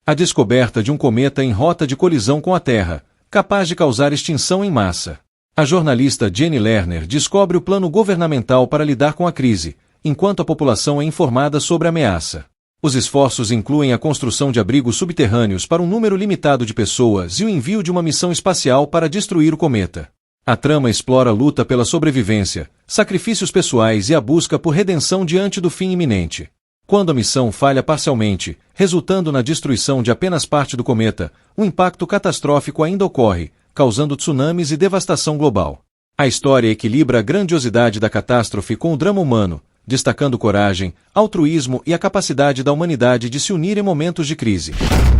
A descoberta de um cometa em rota de colisão com a Terra, capaz de causar extinção em massa. A jornalista Jenny Lerner descobre o plano governamental para lidar com a crise, enquanto a população é informada sobre a ameaça. Os esforços incluem a construção de abrigos subterrâneos para um número limitado de pessoas e o envio de uma missão espacial para destruir o cometa. A trama explora a luta pela sobrevivência, sacrifícios pessoais e a busca por redenção diante do fim iminente. Quando a missão falha parcialmente, resultando na destruição de apenas parte do cometa, um impacto catastrófico ainda ocorre, causando tsunamis e devastação global. A história equilibra a grandiosidade da catástrofe com o drama humano, destacando coragem, altruísmo e a capacidade da humanidade de se unir em momentos de crise.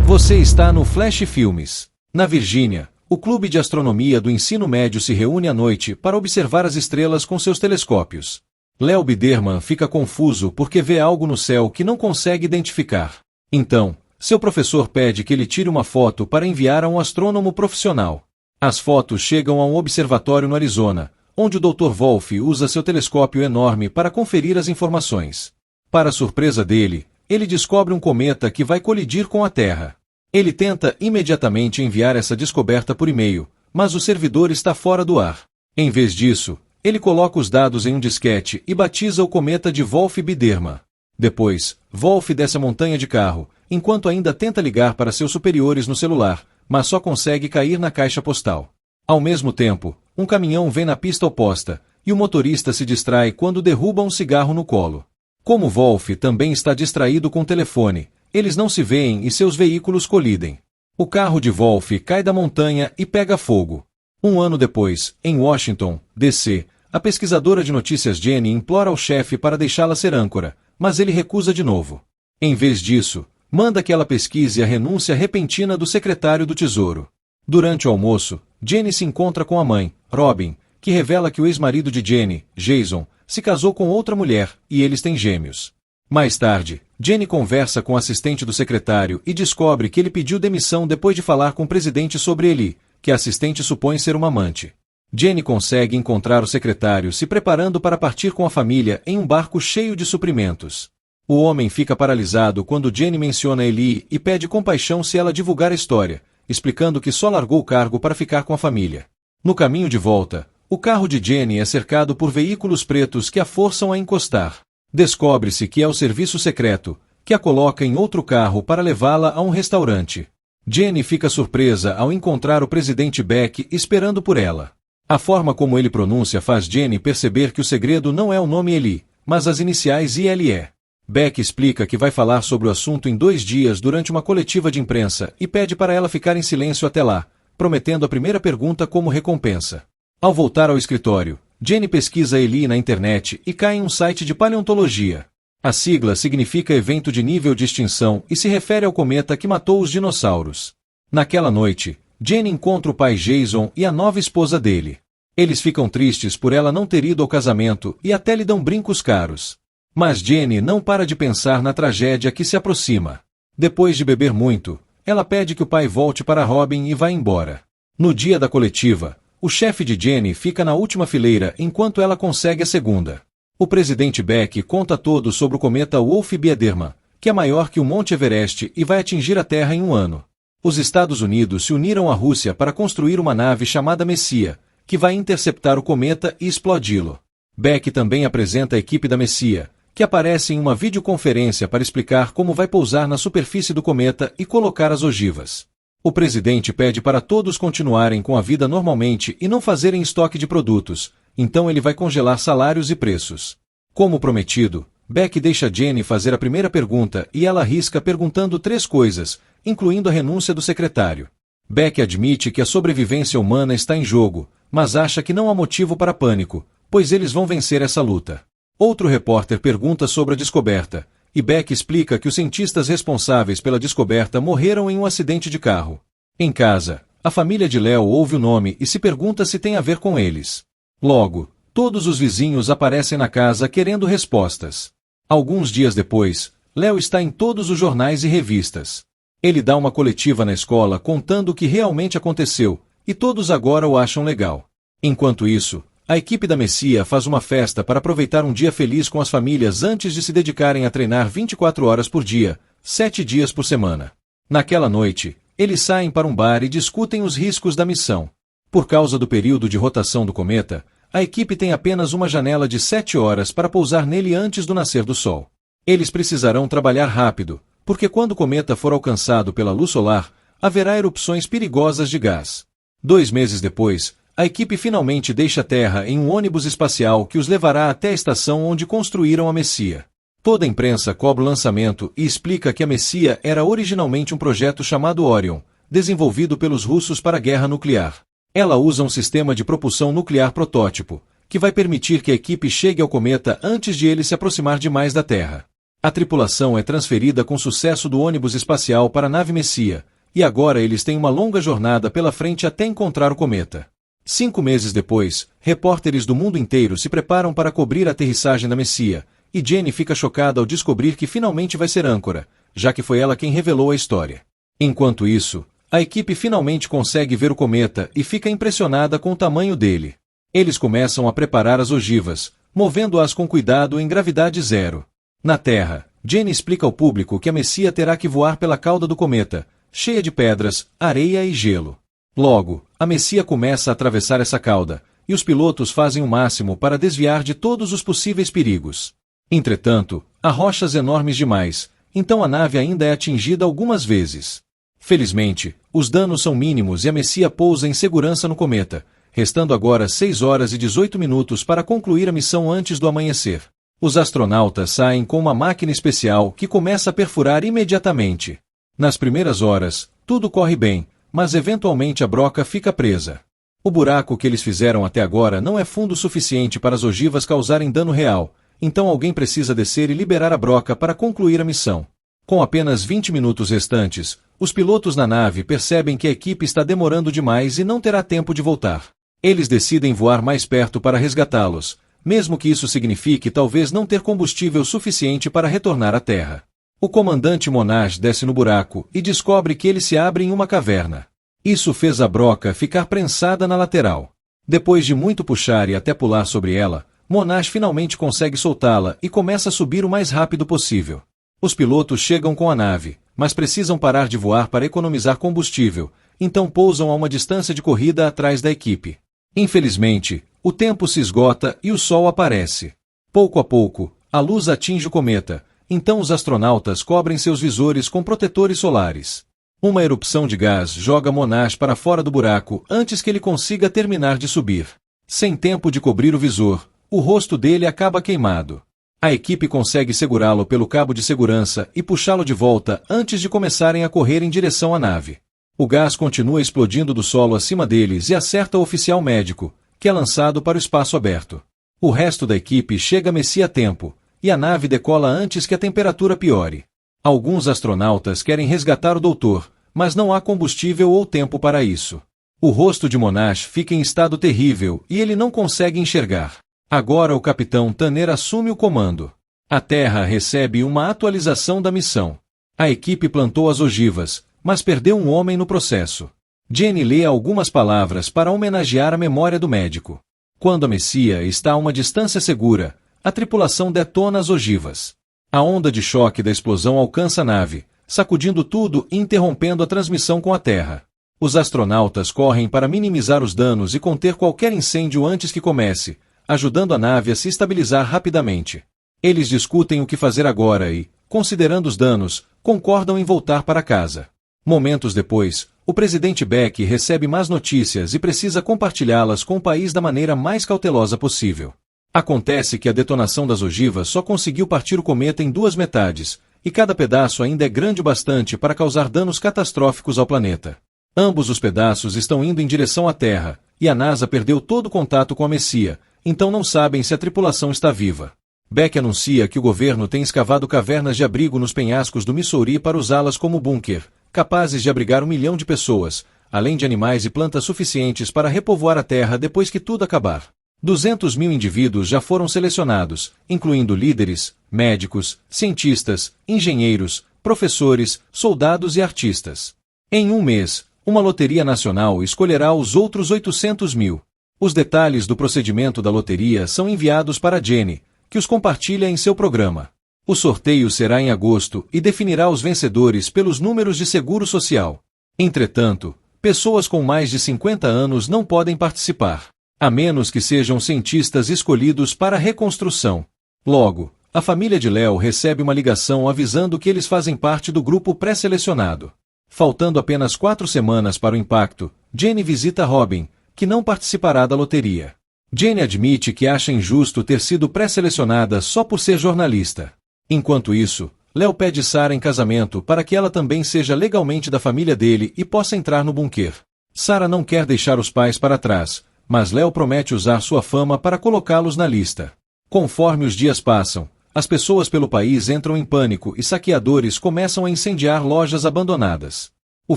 Você está no Flash Filmes. Na Virgínia, o clube de astronomia do ensino médio se reúne à noite para observar as estrelas com seus telescópios. Léo Biderman fica confuso porque vê algo no céu que não consegue identificar. Então, seu professor pede que ele tire uma foto para enviar a um astrônomo profissional. As fotos chegam a um observatório no Arizona, onde o Dr. Wolf usa seu telescópio enorme para conferir as informações. Para surpresa dele, ele descobre um cometa que vai colidir com a Terra. Ele tenta imediatamente enviar essa descoberta por e-mail, mas o servidor está fora do ar. Em vez disso, ele coloca os dados em um disquete e batiza o cometa de Wolf-Biderman. Depois, Wolf desce a montanha de carro, enquanto ainda tenta ligar para seus superiores no celular, mas só consegue cair na caixa postal. Ao mesmo tempo, um caminhão vem na pista oposta, e o motorista se distrai quando derruba um cigarro no colo. Como Wolf também está distraído com o telefone, eles não se veem e seus veículos colidem. O carro de Wolf cai da montanha e pega fogo. Um ano depois, em Washington, D.C., a pesquisadora de notícias Jenny implora ao chefe para deixá-la ser âncora, mas ele recusa de novo. Em vez disso, manda que ela pesquise a renúncia repentina do secretário do Tesouro. Durante o almoço, Jenny se encontra com a mãe, Robin, que revela que o ex-marido de Jenny, Jason, se casou com outra mulher, e eles têm gêmeos. Mais tarde, Jenny conversa com o assistente do secretário e descobre que ele pediu demissão depois de falar com o presidente sobre ele, que a assistente supõe ser uma amante. Jenny consegue encontrar o secretário se preparando para partir com a família em um barco cheio de suprimentos. O homem fica paralisado quando Jenny menciona Eli e pede compaixão se ela divulgar a história, explicando que só largou o cargo para ficar com a família. No caminho de volta, o carro de Jenny é cercado por veículos pretos que a forçam a encostar. Descobre-se que é o serviço secreto, que a coloca em outro carro para levá-la a um restaurante. Jenny fica surpresa ao encontrar o presidente Beck esperando por ela. A forma como ele pronuncia faz Jenny perceber que o segredo não é o nome Eli, mas as iniciais ILE. Beck explica que vai falar sobre o assunto em 2 dias durante uma coletiva de imprensa e pede para ela ficar em silêncio até lá, prometendo a primeira pergunta como recompensa. Ao voltar ao escritório, Jenny pesquisa Eli na internet e cai em um site de paleontologia. A sigla significa evento de nível de extinção e se refere ao cometa que matou os dinossauros. Naquela noite, Jenny encontra o pai Jason e a nova esposa dele. Eles ficam tristes por ela não ter ido ao casamento e até lhe dão brincos caros. Mas Jenny não para de pensar na tragédia que se aproxima. Depois de beber muito, ela pede que o pai volte para Robin e vá embora. No dia da coletiva, o chefe de Jenny fica na última fileira enquanto ela consegue a segunda. O presidente Beck conta a todos sobre o cometa Wolf-Biederman, que é maior que o Monte Everest e vai atingir a Terra em 1 ano. Os Estados Unidos se uniram à Rússia para construir uma nave chamada Messia, que vai interceptar o cometa e explodi-lo. Beck também apresenta a equipe da Messia, que aparece em uma videoconferência para explicar como vai pousar na superfície do cometa e colocar as ogivas. O presidente pede para todos continuarem com a vida normalmente e não fazerem estoque de produtos, então ele vai congelar salários e preços. Como prometido, Beck deixa Jenny fazer a primeira pergunta e ela arrisca perguntando 3 coisas, incluindo a renúncia do secretário. Beck admite que a sobrevivência humana está em jogo, mas acha que não há motivo para pânico, pois eles vão vencer essa luta. Outro repórter pergunta sobre a descoberta, e Beck explica que os cientistas responsáveis pela descoberta morreram em um acidente de carro. Em casa, a família de Léo ouve o nome e se pergunta se tem a ver com eles. Logo, todos os vizinhos aparecem na casa querendo respostas. Alguns dias depois, Léo está em todos os jornais e revistas. Ele dá uma coletiva na escola contando o que realmente aconteceu, e todos agora o acham legal. Enquanto isso, a equipe da Messia faz uma festa para aproveitar um dia feliz com as famílias antes de se dedicarem a treinar 24 horas por dia, 7 dias por semana. Naquela noite, eles saem para um bar e discutem os riscos da missão. Por causa do período de rotação do cometa, a equipe tem apenas uma janela de 7 horas para pousar nele antes do nascer do Sol. Eles precisarão trabalhar rápido, porque quando o cometa for alcançado pela luz solar, haverá erupções perigosas de gás. 2 meses depois, a equipe finalmente deixa a Terra em um ônibus espacial que os levará até a estação onde construíram a Messia. Toda a imprensa cobre o lançamento e explica que a Messia era originalmente um projeto chamado Orion, desenvolvido pelos russos para a guerra nuclear. Ela usa um sistema de propulsão nuclear protótipo, que vai permitir que a equipe chegue ao cometa antes de ele se aproximar demais da Terra. A tripulação é transferida com sucesso do ônibus espacial para a nave Messia, e agora eles têm uma longa jornada pela frente até encontrar o cometa. 5 meses depois, repórteres do mundo inteiro se preparam para cobrir a aterrissagem da Messia, e Jenny fica chocada ao descobrir que finalmente vai ser âncora, já que foi ela quem revelou a história. Enquanto isso, a equipe finalmente consegue ver o cometa e fica impressionada com o tamanho dele. Eles começam a preparar as ogivas, movendo-as com cuidado em gravidade zero. Na Terra, Jenny explica ao público que a Messia terá que voar pela cauda do cometa, cheia de pedras, areia e gelo. Logo, a Messia começa a atravessar essa cauda, e os pilotos fazem o máximo para desviar de todos os possíveis perigos. Entretanto, há rochas enormes demais, então a nave ainda é atingida algumas vezes. Felizmente, os danos são mínimos e a Messia pousa em segurança no cometa, restando agora 6 horas e 18 minutos para concluir a missão antes do amanhecer. Os astronautas saem com uma máquina especial que começa a perfurar imediatamente. Nas primeiras horas, tudo corre bem, mas eventualmente a broca fica presa. O buraco que eles fizeram até agora não é fundo suficiente para as ogivas causarem dano real, então alguém precisa descer e liberar a broca para concluir a missão. Com apenas 20 minutos restantes, os pilotos na nave percebem que a equipe está demorando demais e não terá tempo de voltar. Eles decidem voar mais perto para resgatá-los, mesmo que isso signifique talvez não ter combustível suficiente para retornar à Terra. O comandante Monash desce no buraco e descobre que ele se abre em uma caverna. Isso fez a broca ficar prensada na lateral. Depois de muito puxar e até pular sobre ela, Monash finalmente consegue soltá-la e começa a subir o mais rápido possível. Os pilotos chegam com a nave, mas precisam parar de voar para economizar combustível, então pousam a uma distância de corrida atrás da equipe. Infelizmente, o tempo se esgota e o Sol aparece. Pouco a pouco, a luz atinge o cometa, então os astronautas cobrem seus visores com protetores solares. Uma erupção de gás joga Monash para fora do buraco antes que ele consiga terminar de subir. Sem tempo de cobrir o visor, o rosto dele acaba queimado. A equipe consegue segurá-lo pelo cabo de segurança e puxá-lo de volta antes de começarem a correr em direção à nave. O gás continua explodindo do solo acima deles e acerta o oficial médico, que é lançado para o espaço aberto. O resto da equipe chega a Messia a tempo, e a nave decola antes que a temperatura piore. Alguns astronautas querem resgatar o doutor, mas não há combustível ou tempo para isso. O rosto de Monash fica em estado terrível e ele não consegue enxergar. Agora o capitão Tanner assume o comando. A Terra recebe uma atualização da missão. A equipe plantou as ogivas, mas perdeu um homem no processo. Jenny lê algumas palavras para homenagear a memória do médico. Quando a Messia está a uma distância segura, a tripulação detona as ogivas. A onda de choque da explosão alcança a nave, sacudindo tudo e interrompendo a transmissão com a Terra. Os astronautas correm para minimizar os danos e conter qualquer incêndio antes que comece, ajudando a nave a se estabilizar rapidamente. Eles discutem o que fazer agora e, considerando os danos, concordam em voltar para casa. Momentos depois, o presidente Beck recebe más notícias e precisa compartilhá-las com o país da maneira mais cautelosa possível. Acontece que a detonação das ogivas só conseguiu partir o cometa em 2 metades, e cada pedaço ainda é grande o bastante para causar danos catastróficos ao planeta. Ambos os pedaços estão indo em direção à Terra, e a NASA perdeu todo o contato com a Messia, então não sabem se a tripulação está viva. Beck anuncia que o governo tem escavado cavernas de abrigo nos penhascos do Missouri para usá-las como bunker, capazes de abrigar 1 milhão de pessoas, além de animais e plantas suficientes para repovoar a Terra depois que tudo acabar. 200 mil indivíduos já foram selecionados, incluindo líderes, médicos, cientistas, engenheiros, professores, soldados e artistas. Em 1 mês, uma loteria nacional escolherá os outros 800 mil. Os detalhes do procedimento da loteria são enviados para Jenny, que os compartilha em seu programa. O sorteio será em agosto e definirá os vencedores pelos números de seguro social. Entretanto, pessoas com mais de 50 anos não podem participar, a menos que sejam cientistas escolhidos para a reconstrução. Logo, a família de Léo recebe uma ligação avisando que eles fazem parte do grupo pré-selecionado. Faltando apenas 4 semanas para o impacto, Jenny visita Robin, que não participará da loteria. Jenny admite que acha injusto ter sido pré-selecionada só por ser jornalista. Enquanto isso, Léo pede Sarah em casamento para que ela também seja legalmente da família dele e possa entrar no bunker. Sarah não quer deixar os pais para trás, mas Léo promete usar sua fama para colocá-los na lista. Conforme os dias passam, as pessoas pelo país entram em pânico e saqueadores começam a incendiar lojas abandonadas. O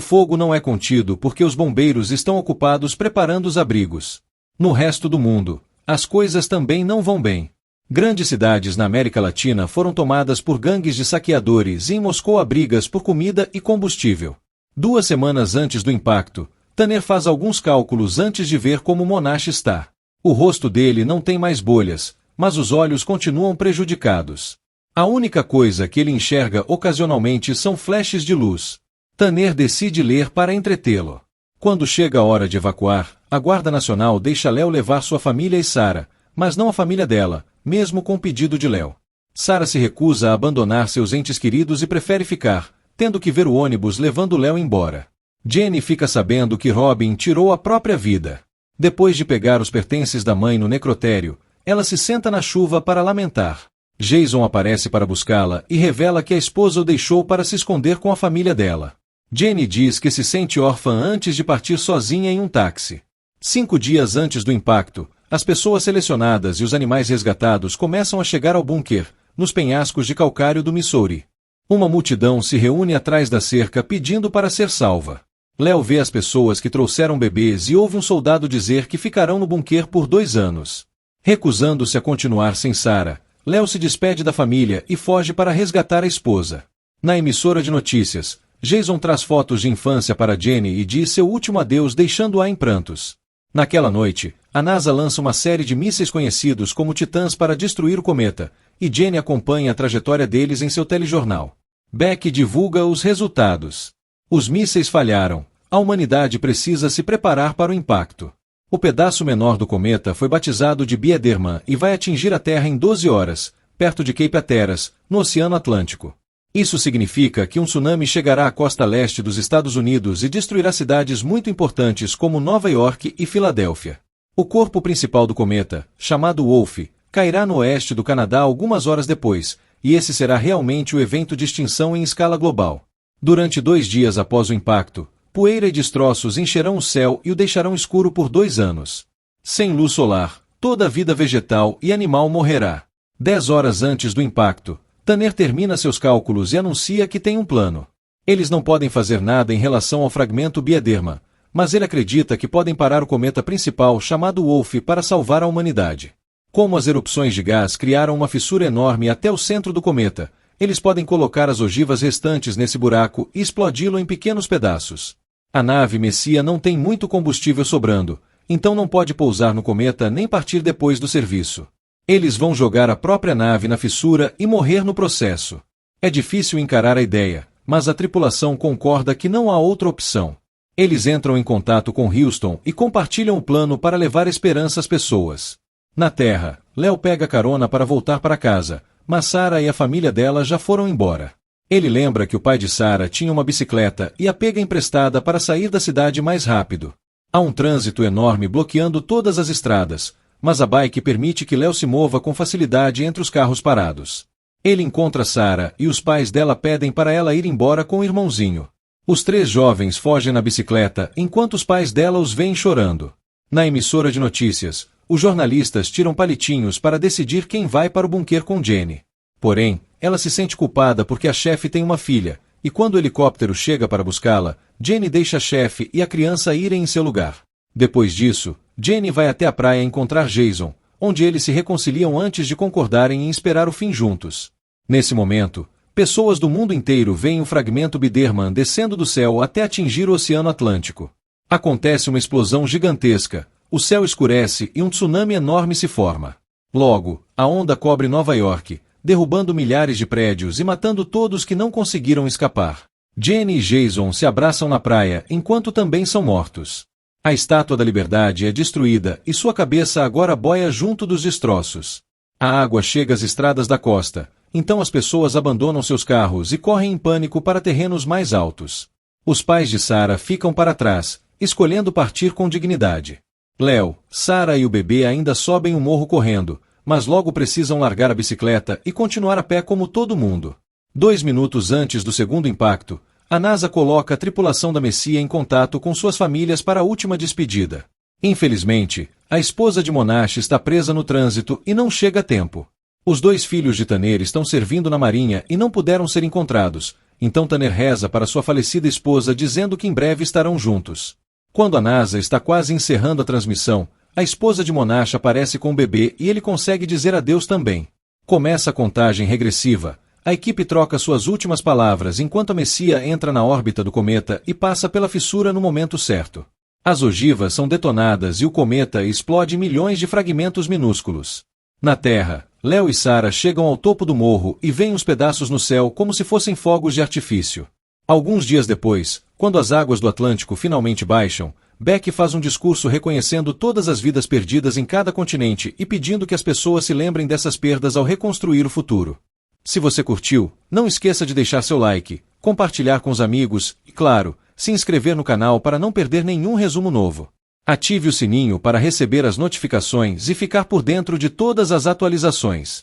fogo não é contido porque os bombeiros estão ocupados preparando os abrigos. No resto do mundo, as coisas também não vão bem. Grandes cidades na América Latina foram tomadas por gangues de saqueadores e em Moscou há brigas por comida e combustível. 2 semanas antes do impacto, Tanner faz alguns cálculos antes de ver como Monash está. O rosto dele não tem mais bolhas, mas os olhos continuam prejudicados. A única coisa que ele enxerga ocasionalmente são flashes de luz. Tanner decide ler para entretê-lo. Quando chega a hora de evacuar, a Guarda Nacional deixa Léo levar sua família e Sarah, mas não a família dela, mesmo com o pedido de Léo. Sarah se recusa a abandonar seus entes queridos e prefere ficar, tendo que ver o ônibus levando Léo embora. Jenny fica sabendo que Robin tirou a própria vida. Depois de pegar os pertences da mãe no necrotério, ela se senta na chuva para lamentar. Jason aparece para buscá-la e revela que a esposa o deixou para se esconder com a família dela. Jenny diz que se sente órfã antes de partir sozinha em um táxi. 5 dias antes do impacto, as pessoas selecionadas e os animais resgatados começam a chegar ao bunker, nos penhascos de calcário do Missouri. Uma multidão se reúne atrás da cerca pedindo para ser salva. Léo vê as pessoas que trouxeram bebês e ouve um soldado dizer que ficarão no bunker por 2 anos. Recusando-se a continuar sem Sarah, Léo se despede da família e foge para resgatar a esposa. Na emissora de notícias, Jason traz fotos de infância para Jenny e diz seu último adeus deixando-a em prantos. Naquela noite, a NASA lança uma série de mísseis conhecidos como Titãs para destruir o cometa, e Jenny acompanha a trajetória deles em seu telejornal. Beck divulga os resultados. Os mísseis falharam. A humanidade precisa se preparar para o impacto. O pedaço menor do cometa foi batizado de Biedermann e vai atingir a Terra em 12 horas, perto de Cape Hatteras, no Oceano Atlântico. Isso significa que um tsunami chegará à costa leste dos Estados Unidos e destruirá cidades muito importantes como Nova York e Filadélfia. O corpo principal do cometa, chamado Wolf, cairá no oeste do Canadá algumas horas depois, e esse será realmente o evento de extinção em escala global. Durante 2 dias após o impacto, poeira e destroços encherão o céu e o deixarão escuro por 2 anos. Sem luz solar, toda a vida vegetal e animal morrerá. 10 horas antes do impacto, Tanner termina seus cálculos e anuncia que tem um plano. Eles não podem fazer nada em relação ao fragmento Biedermann, mas ele acredita que podem parar o cometa principal chamado Wolf para salvar a humanidade. Como as erupções de gás criaram uma fissura enorme até o centro do cometa, eles podem colocar as ogivas restantes nesse buraco e explodi-lo em pequenos pedaços. A nave Messia não tem muito combustível sobrando, então não pode pousar no cometa nem partir depois do serviço. Eles vão jogar a própria nave na fissura e morrer no processo. É difícil encarar a ideia, mas a tripulação concorda que não há outra opção. Eles entram em contato com Houston e compartilham o plano para levar esperança às pessoas. Na Terra, Léo pega carona para voltar para casa, mas Sarah e a família dela já foram embora. Ele lembra que o pai de Sarah tinha uma bicicleta e a pega emprestada para sair da cidade mais rápido. Há um trânsito enorme bloqueando todas as estradas, mas a bike permite que Léo se mova com facilidade entre os carros parados. Ele encontra Sarah e os pais dela pedem para ela ir embora com o irmãozinho. Os 3 jovens fogem na bicicleta enquanto os pais dela os veem chorando. Na emissora de notícias, os jornalistas tiram palitinhos para decidir quem vai para o bunker com Jenny. Porém, ela se sente culpada porque a chefe tem uma filha, e quando o helicóptero chega para buscá-la, Jenny deixa a chefe e a criança irem em seu lugar. Depois disso, Jenny vai até a praia encontrar Jason, onde eles se reconciliam antes de concordarem em esperar o fim juntos. Nesse momento, pessoas do mundo inteiro veem o fragmento Biedermann descendo do céu até atingir o Oceano Atlântico. Acontece uma explosão gigantesca, o céu escurece e um tsunami enorme se forma. Logo, a onda cobre Nova York, derrubando milhares de prédios e matando todos que não conseguiram escapar. Jenny e Jason se abraçam na praia enquanto também são mortos. A Estátua da Liberdade é destruída e sua cabeça agora boia junto dos destroços. A água chega às estradas da costa, então as pessoas abandonam seus carros e correm em pânico para terrenos mais altos. Os pais de Sarah ficam para trás, escolhendo partir com dignidade. Leo, Sarah e o bebê ainda sobem o morro correndo, mas logo precisam largar a bicicleta e continuar a pé como todo mundo. 2 minutos antes do segundo impacto, a NASA coloca a tripulação da Messia em contato com suas famílias para a última despedida. Infelizmente, a esposa de Monash está presa no trânsito e não chega a tempo. Os 2 filhos de Tanner estão servindo na marinha e não puderam ser encontrados, então Tanner reza para sua falecida esposa dizendo que em breve estarão juntos. Quando a NASA está quase encerrando a transmissão, a esposa de Monash aparece com o bebê e ele consegue dizer adeus também. Começa a contagem regressiva. A equipe troca suas últimas palavras enquanto a Messia entra na órbita do cometa e passa pela fissura no momento certo. As ogivas são detonadas e o cometa explode em milhões de fragmentos minúsculos. Na Terra, Leo e Sarah chegam ao topo do morro e veem os pedaços no céu como se fossem fogos de artifício. Alguns dias depois, quando as águas do Atlântico finalmente baixam, Beck faz um discurso reconhecendo todas as vidas perdidas em cada continente e pedindo que as pessoas se lembrem dessas perdas ao reconstruir o futuro. Se você curtiu, não esqueça de deixar seu like, compartilhar com os amigos e, claro, se inscrever no canal para não perder nenhum resumo novo. Ative o sininho para receber as notificações e ficar por dentro de todas as atualizações.